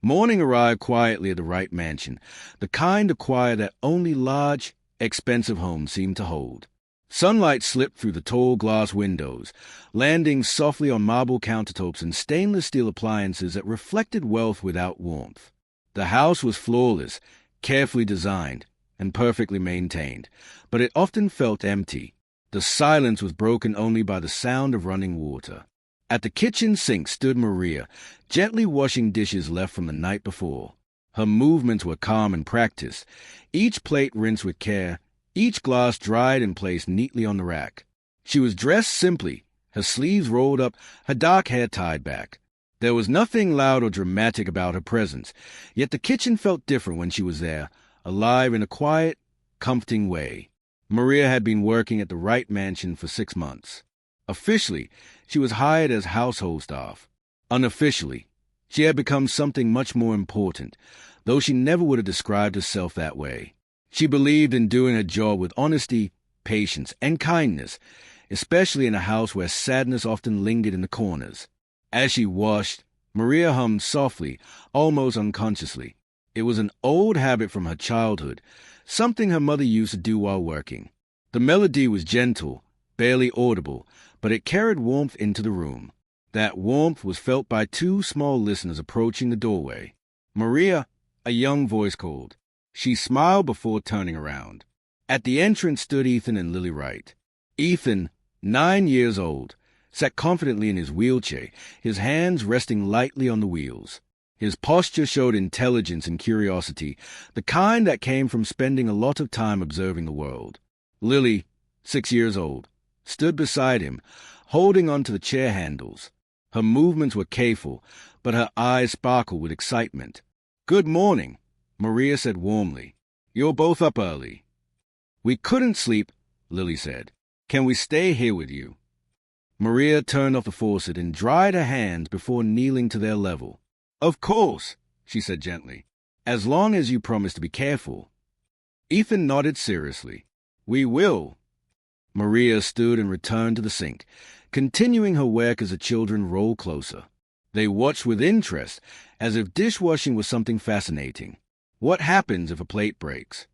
Morning arrived quietly at the Wright mansion, the kind of quiet that only large, expensive homes seem to hold. Sunlight slipped through the tall glass windows, landing softly on marble countertops and stainless steel appliances that reflected wealth without warmth. The house was flawless, carefully designed, and perfectly maintained, but it often felt empty. The silence was broken only by the sound of running water. At the kitchen sink stood Maria, gently washing dishes left from the night before. Her movements were calm and practiced, each plate rinsed with care, each glass dried and placed neatly on the rack. She was dressed simply, her sleeves rolled up, her dark hair tied back. There was nothing loud or dramatic about her presence, yet the kitchen felt different when she was there, alive in a quiet, comforting way. Maria had been working at the Wright mansion for 6 months. Officially, she was hired as household staff. Unofficially, she had become something much more important, though she never would have described herself that way. She believed in doing her job with honesty, patience, and kindness, especially in a house where sadness often lingered in the corners. As she washed, Maria hummed softly, almost unconsciously. It was an old habit from her childhood, something her mother used to do while working. The melody was gentle, barely audible, but it carried warmth into the room. That warmth was felt by 2 small listeners approaching the doorway. "Maria," a young voice called. She smiled before turning around. At the entrance stood Ethan and Lily Wright. Ethan, 9 years old, sat confidently in his wheelchair, his hands resting lightly on the wheels. His posture showed intelligence and curiosity, the kind that came from spending a lot of time observing the world. Lily, 6 years old, stood beside him, holding onto the chair handles. Her movements were careful, but her eyes sparkled with excitement. "Good morning," Maria said warmly. "You're both up early." "We couldn't sleep," Lily said. "Can we stay here with you?" Maria turned off the faucet and dried her hands before kneeling to their level. "Of course," she said gently, "as long as you promise to be careful." Ethan nodded seriously. "We will." Maria stood and returned to the sink, continuing her work as the children rolled closer. They watched with interest, as if dishwashing was something fascinating. "What happens if a plate breaks?"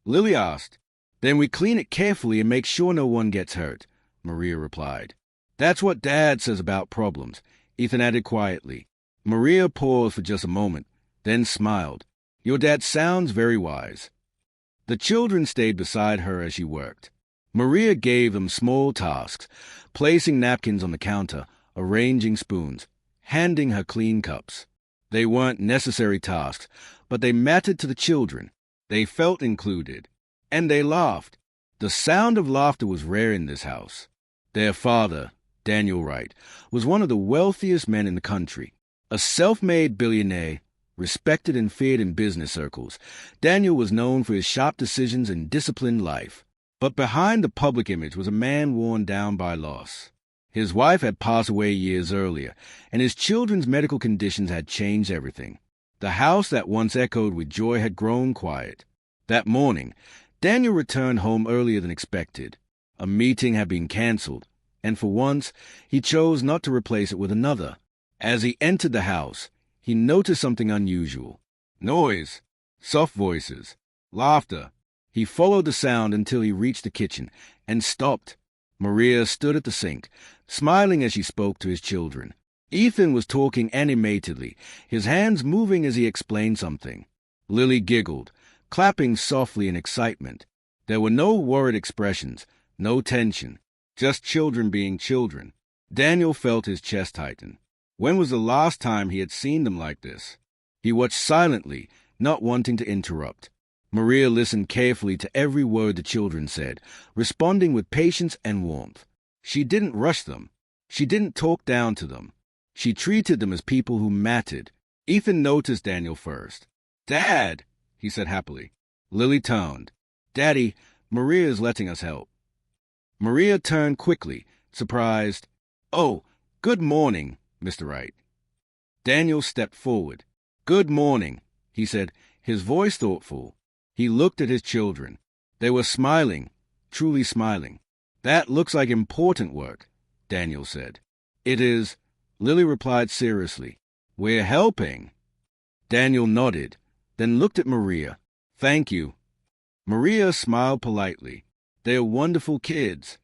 Lily asked. "Then we clean it carefully and make sure no one gets hurt," Maria replied. "That's what Dad says about problems," Ethan added quietly. Maria paused for just a moment, then smiled. "Your dad sounds very wise." The children stayed beside her as she worked. Maria gave them small tasks, placing napkins on the counter, arranging spoons, handing her clean cups. They weren't necessary tasks, but they mattered to the children. They felt included. And they laughed. The sound of laughter was rare in this house. Their father, Daniel Wright, was one of the wealthiest men in the country. A self-made billionaire, respected and feared in business circles, Daniel was known for his sharp decisions and disciplined life. But behind the public image was a man worn down by loss. His wife had passed away years earlier, and his children's medical conditions had changed everything. The house that once echoed with joy had grown quiet. That morning, Daniel returned home earlier than expected. A meeting had been canceled, and for once, he chose not to replace it with another. As he entered the house, he noticed something unusual. Noise, soft voices, laughter. He followed the sound until he reached the kitchen, and stopped. Maria stood at the sink, smiling as she spoke to his children. Ethan was talking animatedly, his hands moving as he explained something. Lily giggled, clapping softly in excitement. There were no worried expressions, no tension, just children being children. Daniel felt his chest tighten. When was the last time he had seen them like this? He watched silently, not wanting to interrupt. Maria listened carefully to every word the children said, responding with patience and warmth. She didn't rush them. She didn't talk down to them. She treated them as people who mattered. Ethan noticed Daniel first. "Dad," he said happily. Lily turned. "Daddy, Maria is letting us help." Maria turned quickly, surprised. "Oh, good morning, Mr. Wright." Daniel stepped forward. "Good morning," he said, his voice thoughtful. He looked at his children. They were smiling, truly smiling. "That looks like important work," Daniel said. "It is," Lily replied seriously. "We're helping." Daniel nodded, then looked at Maria. "Thank you." Maria smiled politely. "They're wonderful kids."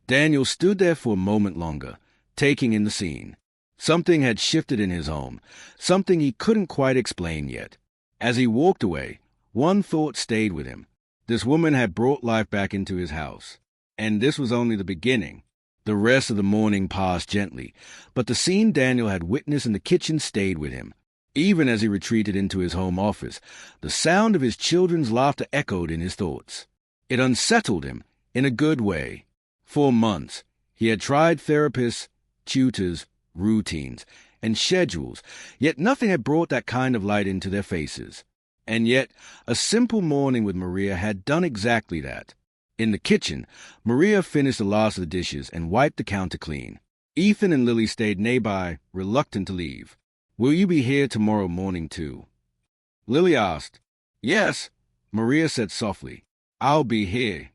Daniel stood there for a moment longer, taking in the scene. Something had shifted in his home, something he couldn't quite explain yet. As he walked away, one thought stayed with him. This woman had brought life back into his house. And this was only the beginning. The rest of the morning passed gently, but the scene Daniel had witnessed in the kitchen stayed with him. Even as he retreated into his home office, the sound of his children's laughter echoed in his thoughts. It unsettled him, in a good way. For months, he had tried therapists, tutors, routines, and schedules, yet nothing had brought that kind of light into their faces. And yet, a simple morning with Maria had done exactly that. In the kitchen, Maria finished the last of the dishes and wiped the counter clean. Ethan and Lily stayed nearby, reluctant to leave. "Will you be here tomorrow morning, too?" Lily asked. "Yes," Maria said softly. "I'll be here."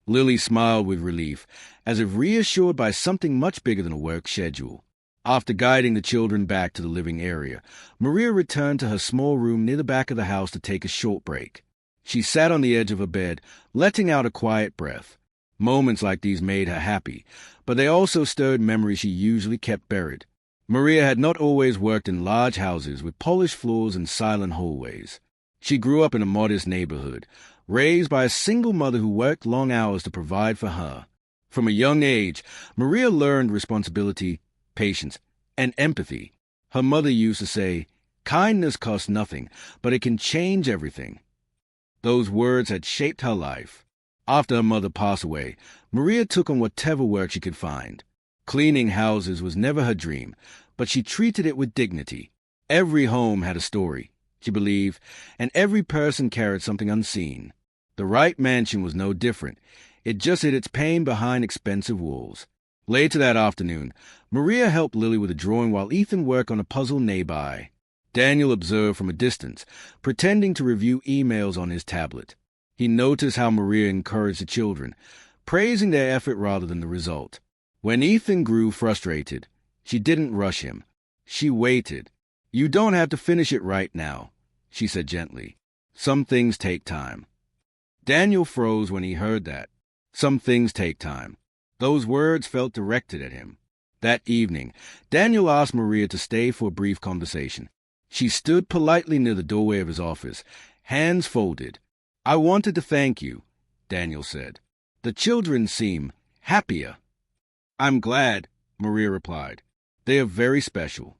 Lily smiled with relief, as if reassured by something much bigger than a work schedule. After guiding the children back to the living area, Maria returned to her small room near the back of the house to take a short break. She sat on the edge of her bed, letting out a quiet breath. Moments like these made her happy, but they also stirred memories she usually kept buried. Maria had not always worked in large houses with polished floors and silent hallways. She grew up in a modest neighborhood, raised by a single mother who worked long hours to provide for her. From a young age, Maria learned responsibility, patience, and empathy. Her mother used to say, "Kindness costs nothing, but it can change everything." Those words had shaped her life. After her mother passed away, Maria took on whatever work she could find. Cleaning houses was never her dream, but she treated it with dignity. Every home had a story, she believed, and every person carried something unseen. The Wright mansion was no different. It just hid its pain behind expensive walls. Later that afternoon, Maria helped Lily with a drawing while Ethan worked on a puzzle nearby. Daniel observed from a distance, pretending to review emails on his tablet. He noticed how Maria encouraged the children, praising their effort rather than the result. When Ethan grew frustrated, she didn't rush him. She waited. "You don't have to finish it right now," she said gently. "Some things take time." Daniel froze when he heard that. Some things take time. Those words felt directed at him. That evening, Daniel asked Maria to stay for a brief conversation. She stood politely near the doorway of his office, hands folded. "I wanted to thank you," Daniel said. "The children seem happier." "I'm glad," Maria replied. "They are very special."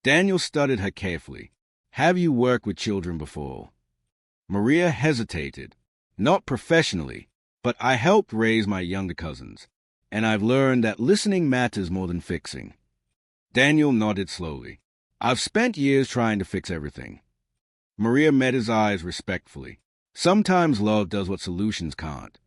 Daniel studied her carefully. "Have you worked with children before?" Maria hesitated. "Not professionally, but I helped raise my younger cousins, and I've learned that listening matters more than fixing." Daniel nodded slowly. "I've spent years trying to fix everything." Maria met his eyes respectfully. Sometimes love does what solutions can't.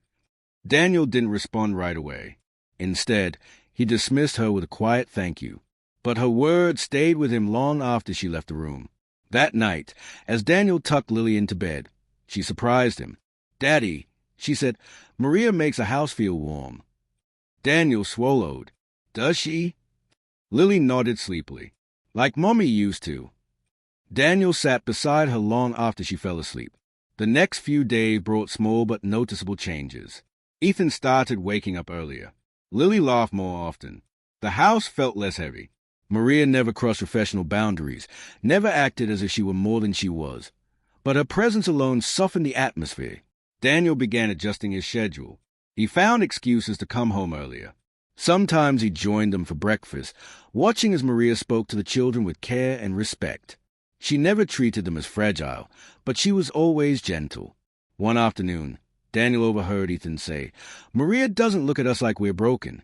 Daniel didn't respond right away. Instead, he dismissed her with a quiet thank you. But her words stayed with him long after she left the room. That night, as Daniel tucked Lily into bed, she surprised him. "Daddy," she said, "Maria makes the house feel warm." Daniel swallowed. "Does she?" Lily nodded sleepily. "Like Mommy used to." Daniel sat beside her long after she fell asleep. The next few days brought small but noticeable changes. Ethan started waking up earlier. Lily laughed more often. The house felt less heavy. Maria never crossed professional boundaries, never acted as if she were more than she was. But her presence alone softened the atmosphere. Daniel began adjusting his schedule. He found excuses to come home earlier. Sometimes he joined them for breakfast, watching as Maria spoke to the children with care and respect. She never treated them as fragile, but she was always gentle. One afternoon, Daniel overheard Ethan say, "Maria doesn't look at us like we're broken."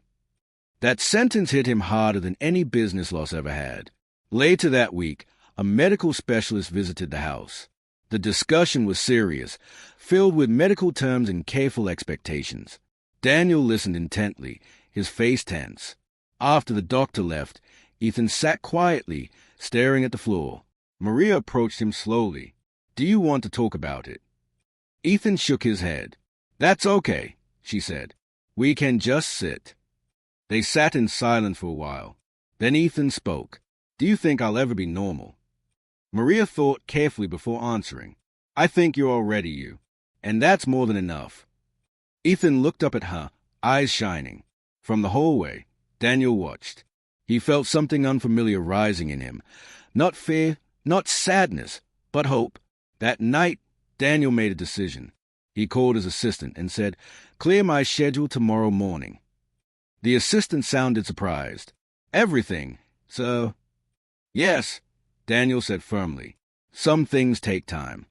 That sentence hit him harder than any business loss ever had. Later that week, a medical specialist visited the house. The discussion was serious, filled with medical terms and careful expectations. Daniel listened intently, his face tense. After the doctor left, Ethan sat quietly, staring at the floor. Maria approached him slowly. "Do you want to talk about it?" Ethan shook his head. "That's okay," she said. "We can just sit." They sat in silence for a while. Then Ethan spoke. "Do you think I'll ever be normal?" Maria thought carefully before answering. I think you're already you. And that's more than enough. Ethan looked up at her, eyes shining. From the hallway, Daniel watched. He felt something unfamiliar rising in him. Not fear, not sadness, but hope. That night, Daniel made a decision. He called his assistant and said, "Clear my schedule tomorrow morning." The assistant sounded surprised. "Everything, sir?" "Yes," Daniel said firmly. "Some things take time."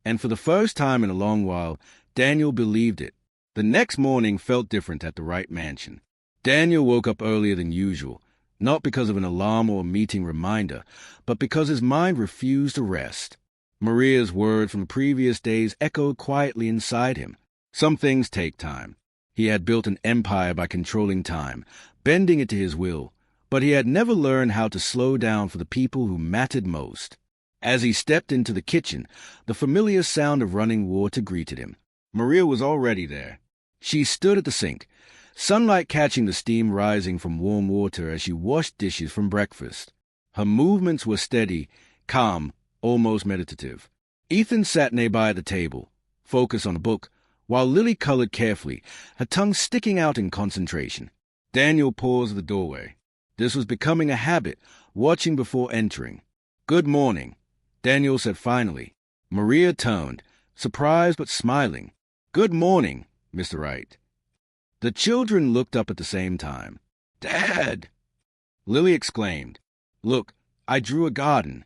And for the first time in a long while, Daniel believed it. The next morning felt different at the Wright mansion. Daniel woke up earlier than usual, not because of an alarm or a meeting reminder, but because his mind refused to rest. Maria's words from the previous days echoed quietly inside him. Some things take time. He had built an empire by controlling time, bending it to his will, but he had never learned how to slow down for the people who mattered most. As he stepped into the kitchen, the familiar sound of running water greeted him. Maria was already there. She stood at the sink, sunlight catching the steam rising from warm water as she washed dishes from breakfast. Her movements were steady, calm, almost meditative. Ethan sat nearby at the table, focused on a book, while Lily colored carefully, her tongue sticking out in concentration. Daniel paused at the doorway. This was becoming a habit, watching before entering. "Good morning," Daniel said finally. Maria turned, surprised but smiling. "Good morning, Mr. Wright." The children looked up at the same time. "Dad!" Lily exclaimed. "Look, I drew a garden."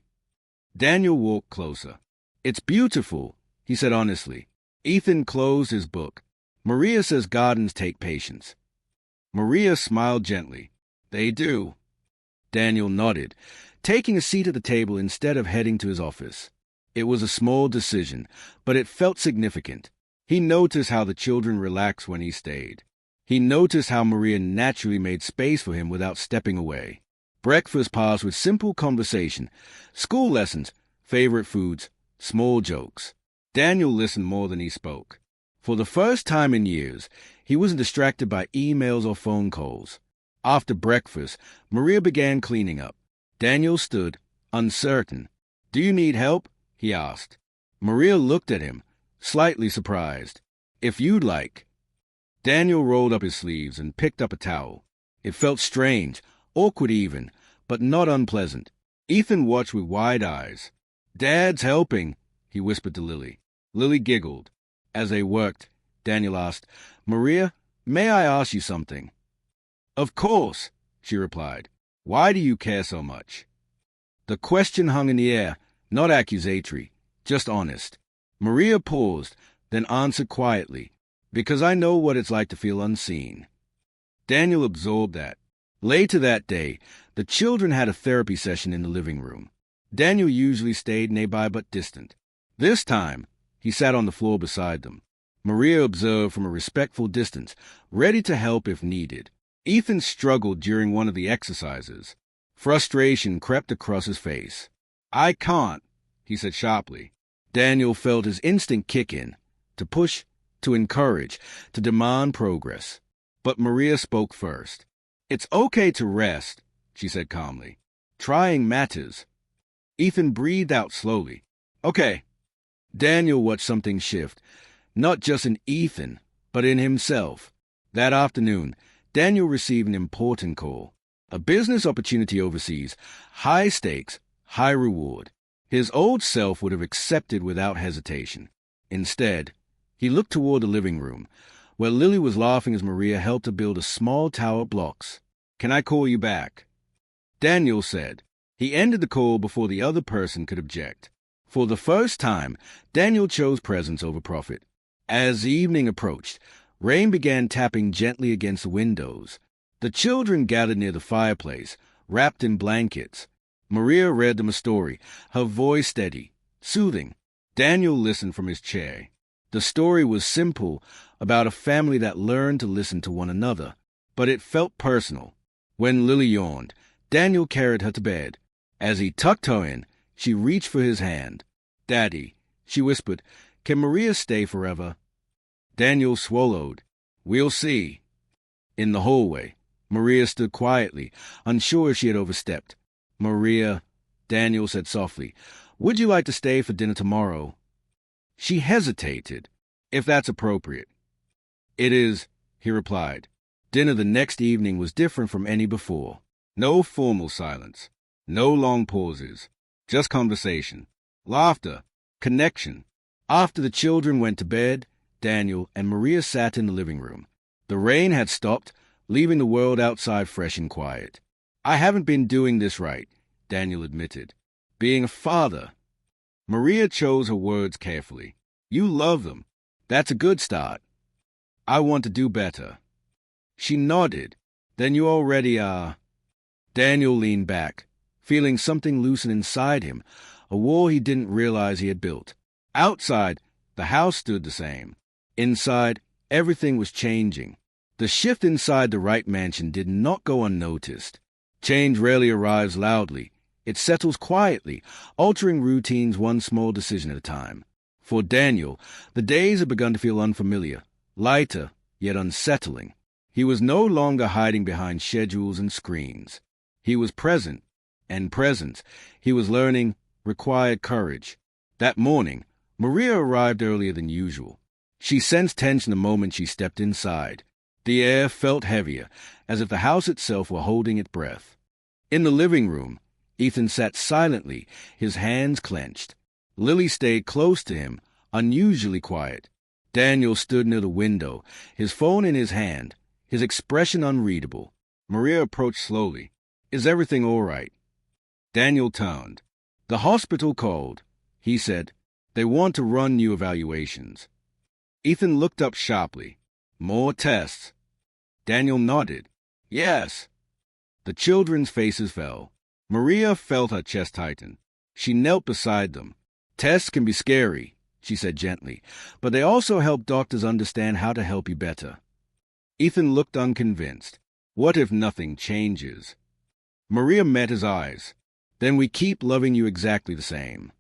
Daniel walked closer. "It's beautiful," he said honestly. Ethan closed his book. "Maria says gardens take patience." Maria smiled gently. "They do." Daniel nodded, taking a seat at the table instead of heading to his office. It was a small decision, but it felt significant. He noticed how the children relaxed when he stayed. He noticed how Maria naturally made space for him without stepping away. Breakfast passed with simple conversation, school lessons, favorite foods, small jokes. Daniel listened more than he spoke. For the first time in years, he wasn't distracted by emails or phone calls. After breakfast, Maria began cleaning up. Daniel stood, uncertain. "Do you need help?" he asked. Maria looked at him, slightly surprised. "If you'd like." Daniel rolled up his sleeves and picked up a towel. It felt strange, awkward even, but not unpleasant. Ethan watched with wide eyes. "Dad's helping," he whispered to Lily. Lily giggled. As they worked, Daniel asked, "Maria, may I ask you something?" "Of course," she replied. "Why do you care so much?" The question hung in the air, not accusatory, just honest. Maria paused, then answered quietly, "Because I know what it's like to feel unseen." Daniel absorbed that. Later that day, the children had a therapy session in the living room. Daniel usually stayed nearby but distant. This time, he sat on the floor beside them. Maria observed from a respectful distance, ready to help if needed. Ethan struggled during one of the exercises. Frustration crept across his face. "I can't," he said sharply. Daniel felt his instinct kick in, to push, to encourage, to demand progress. But Maria spoke first. "It's okay to rest," she said calmly. "Trying matters." Ethan breathed out slowly. "Okay." Daniel watched something shift, not just in Ethan, but in himself. That afternoon, Daniel received an important call. A business opportunity overseas, high stakes, high reward. His old self would have accepted without hesitation. Instead, he looked toward the living room, where Lily was laughing as Maria helped her build a small tower of blocks. "Can I call you back?" Daniel said. He ended the call before the other person could object. For the first time, Daniel chose presence over profit. As the evening approached, rain began tapping gently against the windows. The children gathered near the fireplace, wrapped in blankets. Maria read them a story, her voice steady, soothing. Daniel listened from his chair. The story was simple, about a family that learned to listen to one another, but it felt personal. When Lily yawned, Daniel carried her to bed. As he tucked her in, she reached for his hand. "Daddy," she whispered, "can Maria stay forever?" Daniel swallowed. "We'll see." In the hallway, Maria stood quietly, unsure if she had overstepped. "Maria," Daniel said softly. "Would you like to stay for dinner tomorrow?" She hesitated. "If that's appropriate." "It is," he replied. Dinner the next evening was different from any before. No formal silence. No long pauses. Just conversation. Laughter. Connection. After the children went to bed, Daniel and Maria sat in the living room. The rain had stopped, leaving the world outside fresh and quiet. "I haven't been doing this right," Daniel admitted. "Being a father." Maria chose her words carefully. "You love them. That's a good start." "I want to do better." She nodded. "Then you already are." Daniel leaned back, feeling something loosen inside him, a wall he didn't realize he had built. Outside, the house stood the same. Inside, everything was changing. The shift inside the Wright mansion did not go unnoticed. Change rarely arrives loudly. It settles quietly, altering routines one small decision at a time. For Daniel, the days had begun to feel unfamiliar, lighter, yet unsettling. He was no longer hiding behind schedules and screens. He was present, and presence, he was learning, required courage. That morning, Maria arrived earlier than usual. She sensed tension the moment she stepped inside. The air felt heavier, as if the house itself were holding its breath. In the living room, Ethan sat silently, his hands clenched. Lily stayed close to him, unusually quiet. Daniel stood near the window, his phone in his hand, his expression unreadable. Maria approached slowly. "Is everything all right?" Daniel turned. "The hospital called," he said. "They want to run new evaluations." Ethan looked up sharply. "More tests?" Daniel nodded. "Yes." The children's faces fell. Maria felt her chest tighten. She knelt beside them. "Tests can be scary," she said gently, "but they also help doctors understand how to help you better." Ethan looked unconvinced. "What if nothing changes?" Maria met his eyes. "Then we keep loving you exactly the same."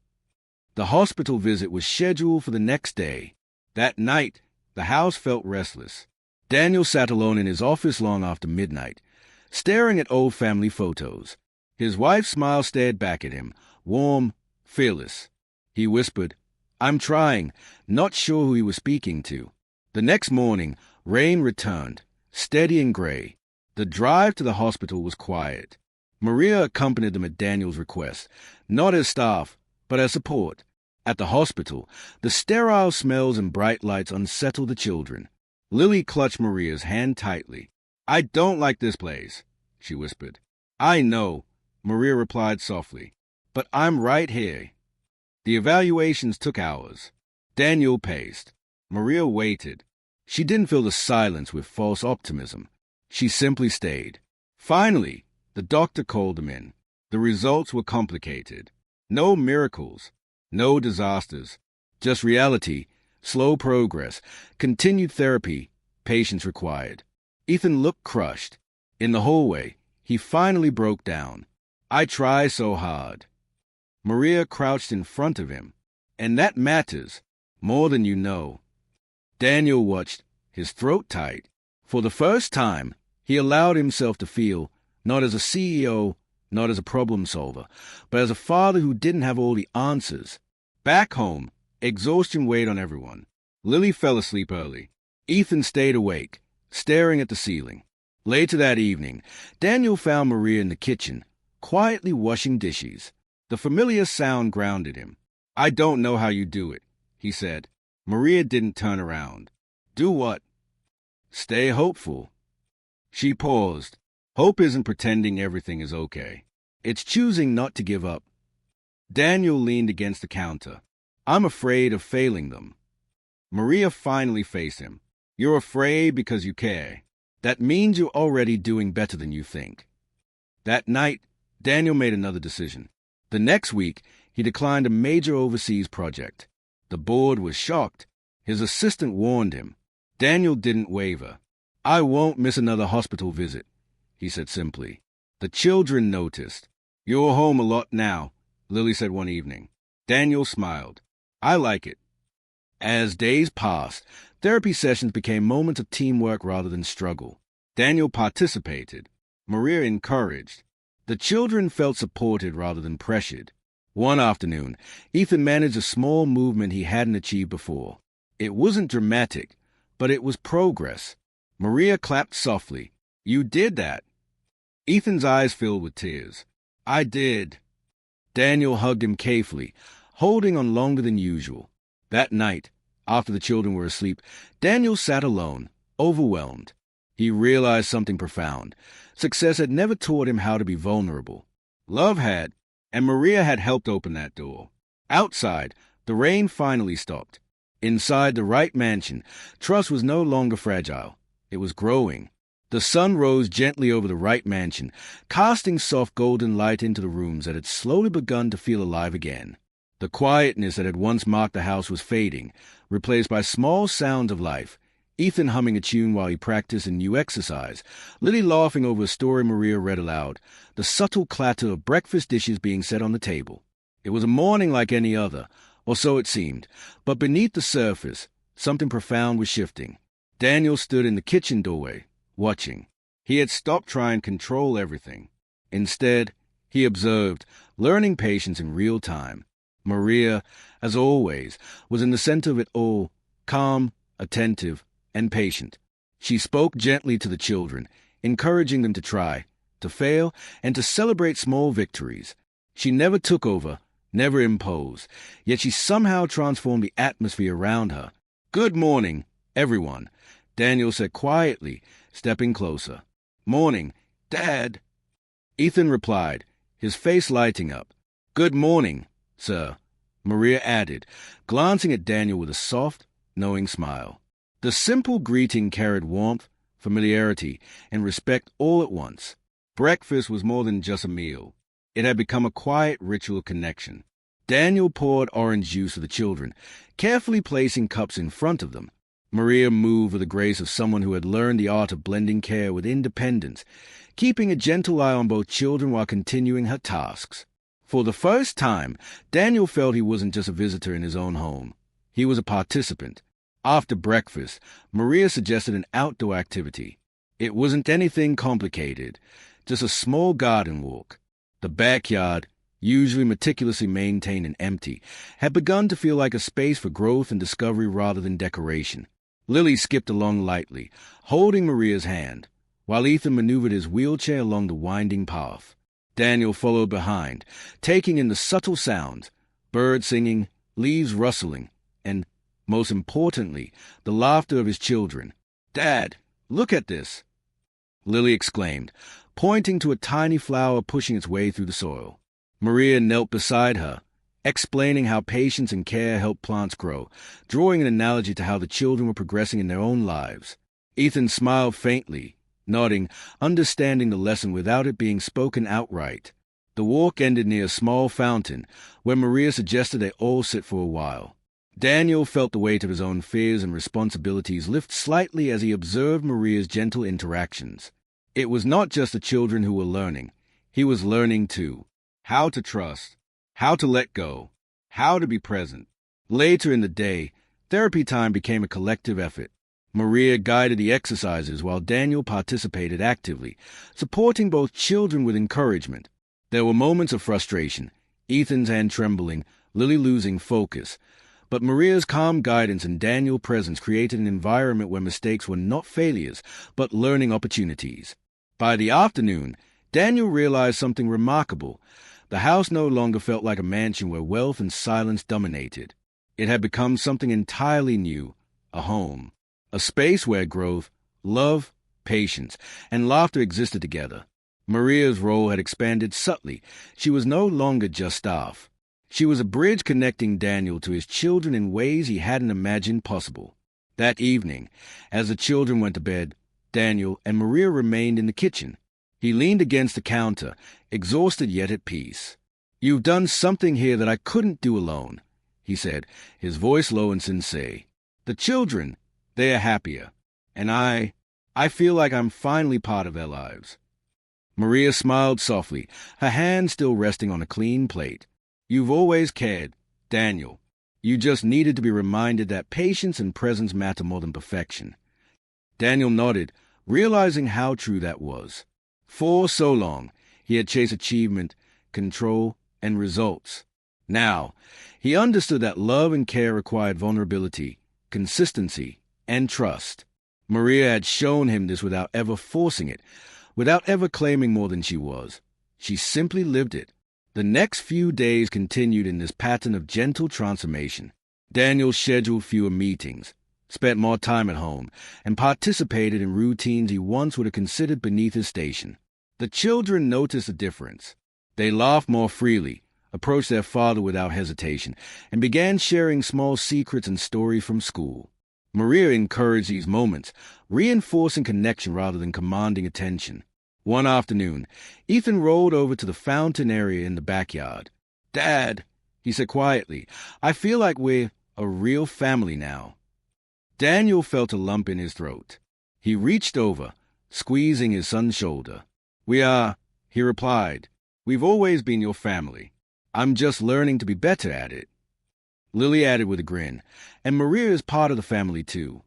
The hospital visit was scheduled for the next day. That night, the house felt restless. Daniel sat alone in his office long after midnight, staring at old family photos. His wife's smile stared back at him, warm, fearless. He whispered, "I'm trying," not sure who he was speaking to. The next morning, rain returned, steady and gray. The drive to the hospital was quiet. Maria accompanied them at Daniel's request, not as staff, but as support. At the hospital, the sterile smells and bright lights unsettled the children. Lily clutched Maria's hand tightly. "I don't like this place," she whispered. "I know," Maria replied softly, "but I'm right here." The evaluations took hours. Daniel paced. Maria waited. She didn't fill the silence with false optimism. She simply stayed. Finally, the doctor called them in. The results were complicated. No miracles. No disasters. Just reality, slow progress, continued therapy, patience required. Ethan looked crushed. In the hallway, he finally broke down. "I try so hard." Maria crouched in front of him. "And that matters, more than you know." Daniel watched, his throat tight. For the first time, he allowed himself to feel, not as a CEO, not as a problem solver, but as a father who didn't have all the answers. Back home, exhaustion weighed on everyone. Lily fell asleep early. Ethan stayed awake, staring at the ceiling. Later that evening, Daniel found Maria in the kitchen, quietly washing dishes. The familiar sound grounded him. "I don't know how you do it," he said. Maria didn't turn around. "Do what?" "Stay hopeful." She paused. Hope isn't pretending everything is okay. It's choosing not to give up. Daniel leaned against the counter. "I'm afraid of failing them." Maria finally faced him. "You're afraid because you care. That means you're already doing better than you think." That night, Daniel made another decision. The next week, he declined a major overseas project. The board was shocked. His assistant warned him. Daniel didn't waver. "I won't miss another hospital visit," he said simply. The children noticed. "You're home a lot now," Lily said one evening. Daniel smiled. "I like it." As days passed, therapy sessions became moments of teamwork rather than struggle. Daniel participated. Maria encouraged. The children felt supported rather than pressured. One afternoon, Ethan managed a small movement he hadn't achieved before. It wasn't dramatic, but it was progress. Maria clapped softly. "You did that." Ethan's eyes filled with tears. "I did." Daniel hugged him carefully, holding on longer than usual. That night, after the children were asleep, Daniel sat alone, overwhelmed. He realized something profound. Success had never taught him how to be vulnerable. Love had, and Maria had helped open that door. Outside, the rain finally stopped. Inside the Wright mansion, trust was no longer fragile. It was growing. The sun rose gently over the Wright mansion, casting soft golden light into the rooms that had slowly begun to feel alive again. The quietness that had once marked the house was fading, replaced by small sounds of life. Ethan humming a tune while he practiced a new exercise, Lily laughing over a story Maria read aloud, the subtle clatter of breakfast dishes being set on the table. It was a morning like any other, or so it seemed, but beneath the surface, something profound was shifting. Daniel stood in the kitchen doorway, watching. He had stopped trying to control everything. Instead, he observed, learning patience in real time. Maria, as always, was in the center of it all, calm, attentive, and patient. She spoke gently to the children, encouraging them to try, to fail, and to celebrate small victories. She never took over, never imposed, yet she somehow transformed the atmosphere around her. "Good morning, everyone," Daniel said quietly, stepping closer. "Morning, Dad." Ethan replied, his face lighting up. "Good morning, sir," Maria added, glancing at Daniel with a soft, knowing smile. The simple greeting carried warmth, familiarity, and respect all at once. Breakfast was more than just a meal. It had become a quiet ritual of connection. Daniel poured orange juice for the children, carefully placing cups in front of them. Maria moved with the grace of someone who had learned the art of blending care with independence, keeping a gentle eye on both children while continuing her tasks. For the first time, Daniel felt he wasn't just a visitor in his own home. He was a participant. After breakfast, Maria suggested an outdoor activity. It wasn't anything complicated, just a small garden walk. The backyard, usually meticulously maintained and empty, had begun to feel like a space for growth and discovery rather than decoration. Lily skipped along lightly, holding Maria's hand, while Ethan maneuvered his wheelchair along the winding path. Daniel followed behind, taking in the subtle sounds, birds singing, leaves rustling, and, most importantly, the laughter of his children. "Dad, look at this!" Lily exclaimed, pointing to a tiny flower pushing its way through the soil. Maria knelt beside her, explaining how patience and care help plants grow, drawing an analogy to how the children were progressing in their own lives. Ethan smiled faintly, nodding, understanding the lesson without it being spoken outright. The walk ended near a small fountain, where Maria suggested they all sit for a while. Daniel felt the weight of his own fears and responsibilities lift slightly as he observed Maria's gentle interactions. It was not just the children who were learning. He was learning, too. How to trust, how to let go, how to be present. Later in the day, therapy time became a collective effort. Maria guided the exercises while Daniel participated actively, supporting both children with encouragement. There were moments of frustration, Ethan's hand trembling, Lily losing focus. But Maria's calm guidance and Daniel's presence created an environment where mistakes were not failures, but learning opportunities. By the afternoon, Daniel realized something remarkable. The house no longer felt like a mansion where wealth and silence dominated. It had become something entirely new, a home, a space where growth, love, patience, and laughter existed together. Maria's role had expanded subtly. She was no longer just staff. She was a bridge connecting Daniel to his children in ways he hadn't imagined possible. That evening, as the children went to bed, Daniel and Maria remained in the kitchen. He leaned against the counter, exhausted yet at peace. "You've done something here that I couldn't do alone," he said, his voice low and sincere. "The children, they are happier. And I feel like I'm finally part of their lives." Maria smiled softly, her hand still resting on a clean plate. "You've always cared, Daniel. You just needed to be reminded that patience and presence matter more than perfection." Daniel nodded, realizing how true that was. For so long, He had chased achievement, control, and results. Now, he understood that love and care required vulnerability, consistency, and trust. Maria had shown him this without ever forcing it, without ever claiming more than she was. She simply lived it. The next few days continued in this pattern of gentle transformation. Daniel scheduled fewer meetings, spent more time at home, and participated in routines he once would have considered beneath his station. The children noticed a difference. They laughed more freely, approached their father without hesitation, and began sharing small secrets and stories from school. Maria encouraged these moments, reinforcing connection rather than commanding attention. One afternoon, Ethan rolled over to the fountain area in the backyard. "Dad," he said quietly, "I feel like we're a real family now." Daniel felt a lump in his throat. He reached over, squeezing his son's shoulder. "We are," he replied. "We've always been your family. I'm just learning to be better at it." Lily added with a grin, "And Maria is part of the family, too."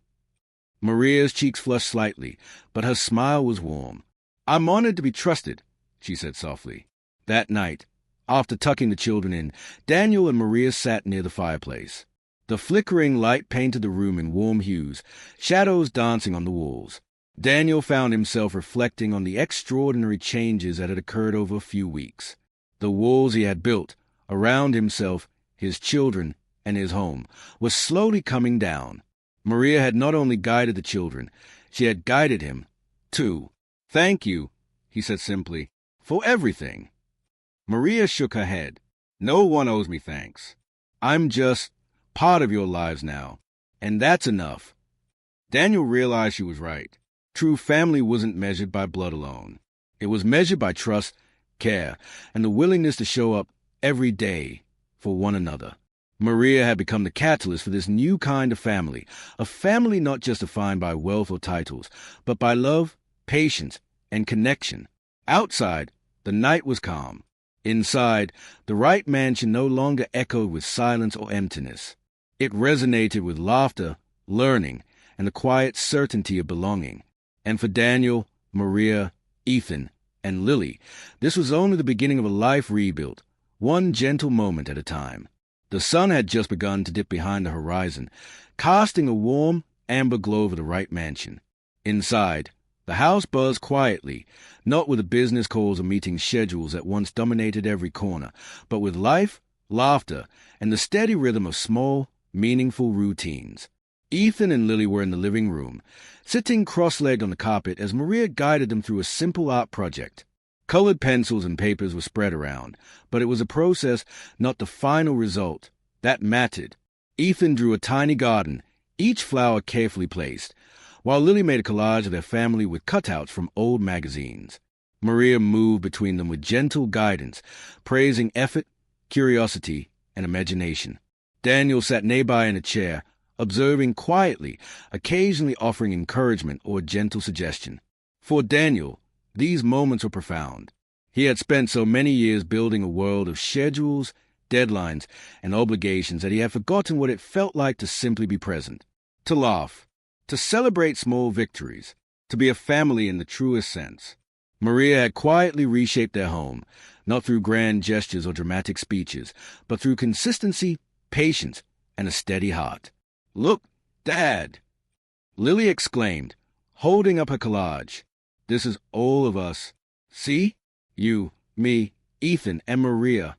Maria's cheeks flushed slightly, but her smile was warm. "I'm honored to be trusted," she said softly. That night, after tucking the children in, Daniel and Maria sat near the fireplace. The flickering light painted the room in warm hues, shadows dancing on the walls. Daniel found himself reflecting on the extraordinary changes that had occurred over a few weeks. The walls he had built around himself, his children, and his home were slowly coming down. Maria had not only guided the children, she had guided him, too. "Thank you," he said simply, "for everything." Maria shook her head. "No one owes me thanks. I'm just part of your lives now, and that's enough." Daniel realized she was right. True family wasn't measured by blood alone. It was measured by trust, care, and the willingness to show up every day for one another. Maria had become the catalyst for this new kind of family, a family not just defined by wealth or titles, but by love, patience, and connection. Outside, the night was calm. Inside, the Wright mansion no longer echoed with silence or emptiness. It resonated with laughter, learning, and the quiet certainty of belonging. And for Daniel, Maria, Ethan, and Lily, this was only the beginning of a life rebuilt, one gentle moment at a time. The sun had just begun to dip behind the horizon, casting a warm, amber glow over the Wright mansion. Inside, the house buzzed quietly, not with the business calls or meeting schedules that once dominated every corner, but with life, laughter, and the steady rhythm of small, meaningful routines. Ethan and Lily were in the living room, sitting cross-legged on the carpet as Maria guided them through a simple art project. Colored pencils and papers were spread around, but it was a process, not the final result, that mattered. Ethan drew a tiny garden, each flower carefully placed, while Lily made a collage of their family with cutouts from old magazines. Maria moved between them with gentle guidance, praising effort, curiosity, and imagination. Daniel sat nearby in a chair, observing quietly, occasionally offering encouragement or a gentle suggestion. For Daniel, these moments were profound. He had spent so many years building a world of schedules, deadlines, and obligations that he had forgotten what it felt like to simply be present, to laugh, to celebrate small victories, to be a family in the truest sense. Maria had quietly reshaped their home, not through grand gestures or dramatic speeches, but through consistency, patience, and a steady heart. "Look, Dad!" Lily exclaimed, holding up her collage. "This is all of us. See? You, me, Ethan, and Maria."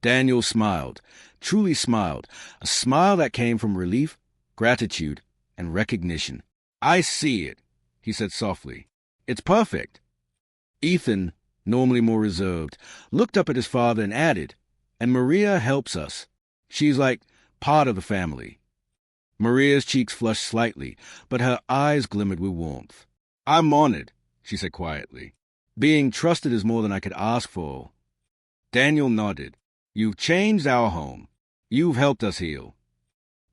Daniel smiled, truly smiled, a smile that came from relief, gratitude, and recognition. "I see it," he said softly. "It's perfect." Ethan, normally more reserved, looked up at his father and added, "And Maria helps us. She's like part of the family." Maria's cheeks flushed slightly, but her eyes glimmered with warmth. "I'm honored," she said quietly. "Being trusted is more than I could ask for." Daniel nodded. "You've changed our home. You've helped us heal."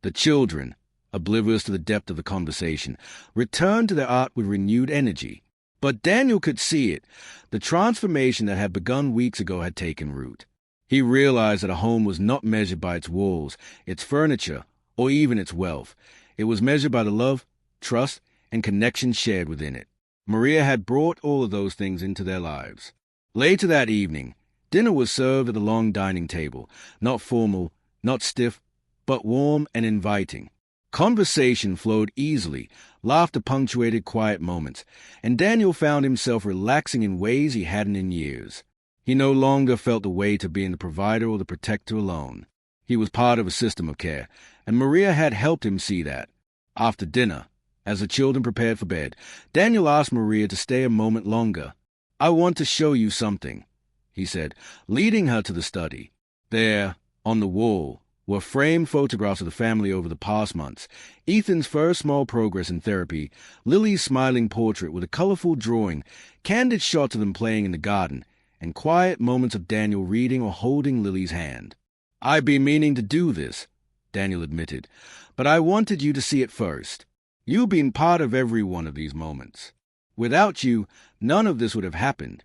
The children, oblivious to the depth of the conversation, returned to their art with renewed energy. But Daniel could see it. The transformation that had begun weeks ago had taken root. He realized that a home was not measured by its walls, its furniture, or even its wealth. It was measured by the love, trust, and connection shared within it. Maria had brought all of those things into their lives. Later that evening, dinner was served at the long dining table, not formal, not stiff, but warm and inviting. Conversation flowed easily, laughter punctuated quiet moments, and Daniel found himself relaxing in ways he hadn't in years. He no longer felt the weight of being the provider or the protector alone. He was part of a system of care, and Maria had helped him see that. After dinner, as the children prepared for bed, Daniel asked Maria to stay a moment longer. "I want to show you something," he said, leading her to the study. There, on the wall, were framed photographs of the family over the past months, Ethan's first small progress in therapy, Lily's smiling portrait with a colorful drawing, candid shots of them playing in the garden, and quiet moments of Daniel reading or holding Lily's hand. "I've been meaning to do this," Daniel admitted, "but I wanted you to see it first. You've been part of every one of these moments. Without you, none of this would have happened."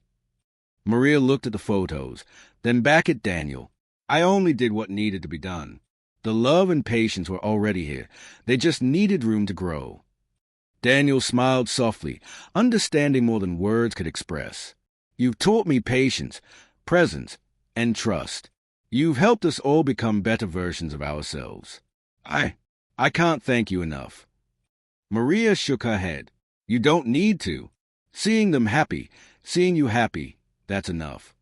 Maria looked at the photos, then back at Daniel. "I only did what needed to be done. The love and patience were already here. They just needed room to grow." Daniel smiled softly, understanding more than words could express. "You've taught me patience, presence, and trust. You've helped us all become better versions of ourselves. I can't thank you enough." Maria shook her head. "You don't need to. Seeing them happy, seeing you happy, that's enough."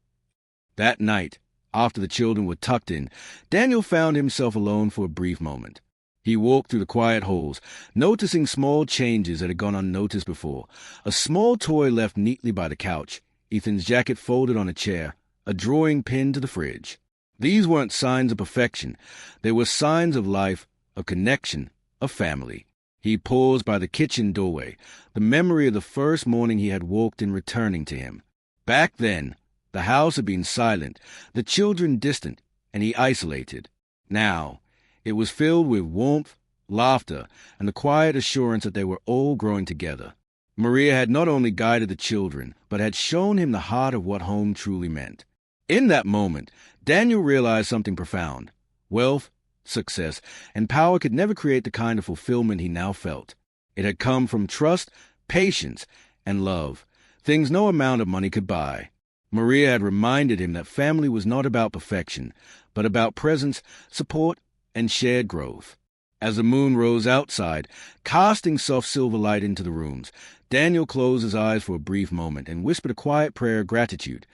That night, after the children were tucked in, Daniel found himself alone for a brief moment. He walked through the quiet halls, noticing small changes that had gone unnoticed before. A small toy left neatly by the couch, Ethan's jacket folded on a chair, a drawing pinned to the fridge. These weren't signs of perfection. They were signs of life, of connection, of family. He paused by the kitchen doorway, the memory of the first morning he had walked in returning to him. Back then, the house had been silent, the children distant, and he isolated. Now, it was filled with warmth, laughter, and the quiet assurance that they were all growing together. Maria had not only guided the children, but had shown him the heart of what home truly meant. In that moment, Daniel realized something profound. Wealth, success, and power could never create the kind of fulfillment he now felt. It had come from trust, patience, and love, things no amount of money could buy. Maria had reminded him that family was not about perfection, but about presence, support, and shared growth. As the moon rose outside, casting soft silver light into the rooms, Daniel closed his eyes for a brief moment and whispered a quiet prayer of gratitude,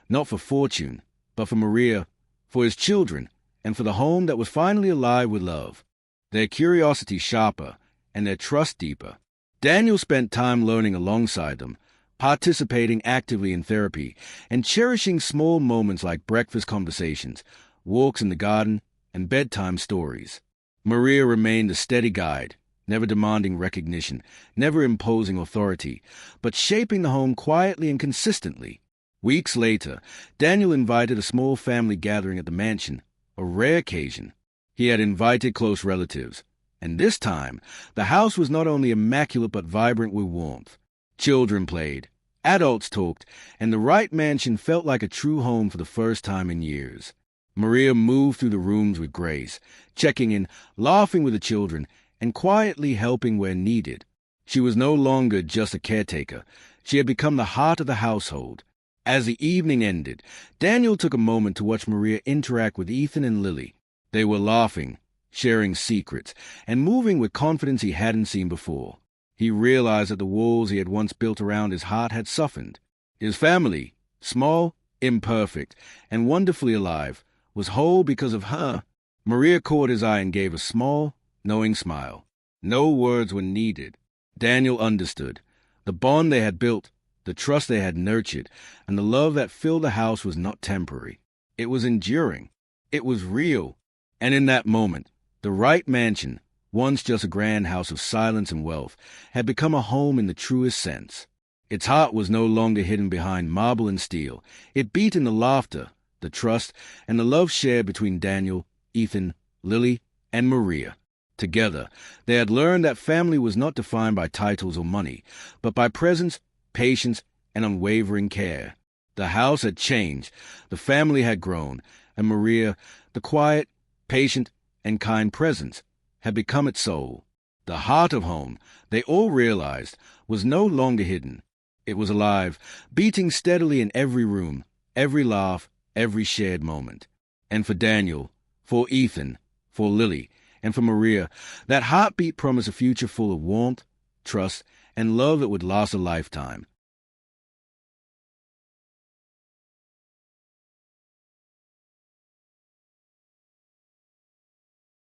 not for fortune, but for Maria, for his children, and for the home that was finally alive with love. Their curiosity sharper, and their trust deeper. Daniel spent time learning alongside them, participating actively in therapy, and cherishing small moments like breakfast conversations, walks in the garden, and bedtime stories. Maria remained a steady guide, never demanding recognition, never imposing authority, but shaping the home quietly and consistently. Weeks later, Daniel invited a small family gathering at the mansion, a rare occasion. He had invited close relatives, and this time, the house was not only immaculate but vibrant with warmth. Children played, adults talked, and the Wright mansion felt like a true home for the first time in years. Maria moved through the rooms with grace, checking in, laughing with the children, and quietly helping where needed. She was no longer just a caretaker. She had become the heart of the household. As the evening ended, Daniel took a moment to watch Maria interact with Ethan and Lily. They were laughing, sharing secrets, and moving with confidence he hadn't seen before. He realized that the walls he had once built around his heart had softened. His family, small, imperfect, and wonderfully alive, was whole because of her. Maria caught his eye and gave a small, knowing smile. No words were needed. Daniel understood. The bond they had built, the trust they had nurtured, and the love that filled the house was not temporary. It was enduring. It was real. And in that moment, the Wright mansion, once just a grand house of silence and wealth, had become a home in the truest sense. Its heart was no longer hidden behind marble and steel. It beat in the laughter, the trust, and the love shared between Daniel, Ethan, Lily, and Maria. Together, they had learned that family was not defined by titles or money, but by presence, patience, and unwavering care. The house had changed, the family had grown, and Maria, the quiet, patient, and kind presence, had become its soul. The heart of home, they all realized, was no longer hidden. It was alive, beating steadily in every room, every laugh, every shared moment. And for Daniel, for Ethan, for Lily, and for Maria, that heartbeat promised a future full of warmth, trust, and love that would last a lifetime.